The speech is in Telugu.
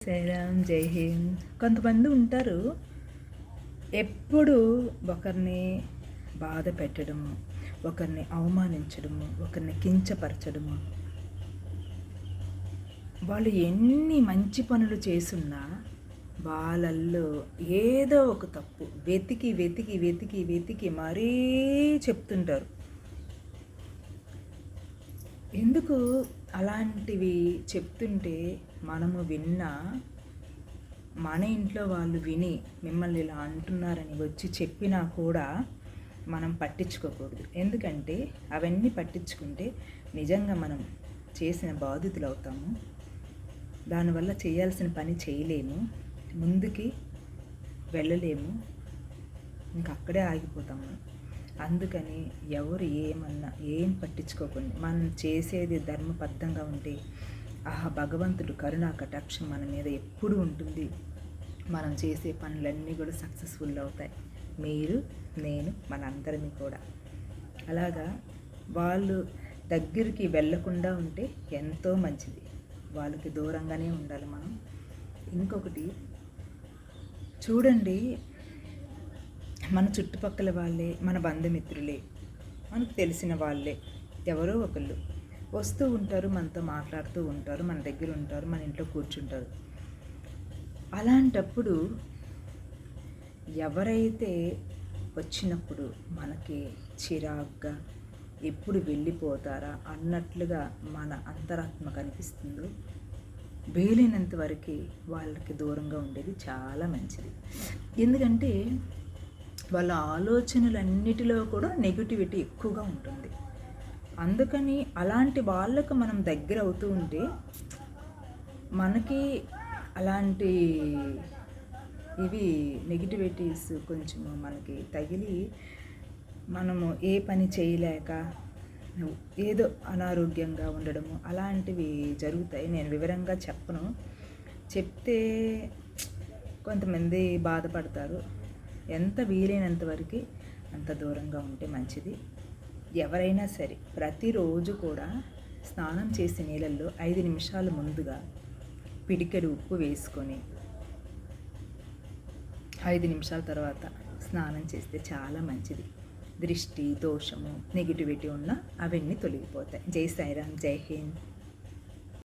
సాయిరామ్, జై హింద్. కొంతమంది ఉంటారు, ఎప్పుడు ఒకరిని బాధ పెట్టడము, ఒకరిని అవమానించడము, ఒకరిని కించపరచడము. వాళ్ళు ఎన్ని మంచి పనులు చేసున్నా వాళ్ళల్లో ఏదో ఒక తప్పు వెతికి వెతికి వెతికి వెతికి మరీ చెప్తుంటారు. ఎందుకు అలాంటివి చెప్తుంటే మనము విన్నా, మన ఇంట్లో వాళ్ళు విని మిమ్మల్ని ఇలా అంటున్నారని వచ్చి చెప్పినా కూడా మనం పట్టించుకోకూడదు. ఎందుకంటే అవన్నీ పట్టించుకుంటే నిజంగా మనం చేసిన బాధితులు అవుతాము. దానివల్ల చేయాల్సిన పని చేయలేము, ముందుకి వెళ్ళలేము, ఇంకా అక్కడే ఆగిపోతాము. అందుకని ఎవరు ఏమన్నా ఏం పట్టించుకోకండి. మనం చేసేది ధర్మబద్ధంగా ఉంటే భగవంతుడు కరుణా కటాక్షం మన మీద ఎప్పుడు ఉంటుంది. మనం చేసే పనులన్నీ కూడా సక్సెస్ఫుల్ అవుతాయి. మీరు, నేను, మనందరినీ కూడా. అలాగా వాళ్ళు దగ్గరికి వెళ్ళకుండా ఉంటే ఎంతో మంచిది. వాళ్ళకి దూరంగానే ఉండాలి మనం. ఇంకొకటి చూడండి, మన చుట్టుపక్కల వాళ్ళే, మన బంధుమిత్రులే, మనకు తెలిసిన వాళ్ళే ఎవరో ఒకళ్ళు వస్తూ ఉంటారు, మనతో మాట్లాడుతూ ఉంటారు, మన దగ్గర ఉంటారు, మన ఇంట్లో కూర్చుంటారు. అలాంటప్పుడు ఎవరైతే వచ్చినప్పుడు మనకి చిరాగ్గా ఎప్పుడు వెళ్ళిపోతారా అన్నట్లుగా మన అంతరాత్మ కనిపిస్తుందో, వీలైనంత వరకు వాళ్ళకి దూరంగా ఉండేది చాలా మంచిది. ఎందుకంటే వాళ్ళ ఆలోచనలన్నిటిలో కూడా నెగిటివిటీ ఎక్కువగా ఉంటుంది. అందుకని అలాంటి వాళ్ళకు మనం దగ్గర అవుతూ ఉంటే మనకి అలాంటి ఇవి నెగిటివిటీస్ కొంచెం మనకి తగిలి మనము ఏ పని చేయలేక ఏదో అనారోగ్యంగా ఉండడము అలాంటివి జరుగుతాయి. నేను వివరంగా చెప్పను, చెప్తే కొంతమంది బాధపడతారు. ఎంత వీలైనంత వరకు అంత దూరంగా ఉంటే మంచిది. ఎవరైనా సరే ప్రతిరోజు కూడా స్నానం చేసే నీళ్ళల్లో 5 నిమిషాలు ముందుగా పిడికెడు ఉప్పు వేసుకొని 5 నిమిషాల తర్వాత స్నానం చేస్తే చాలా మంచిది. దృష్టి దోషము నెగిటివిటీ ఉన్నా అవన్నీ తొలగిపోతాయి. జై సాయిరామ్, జై హింద్.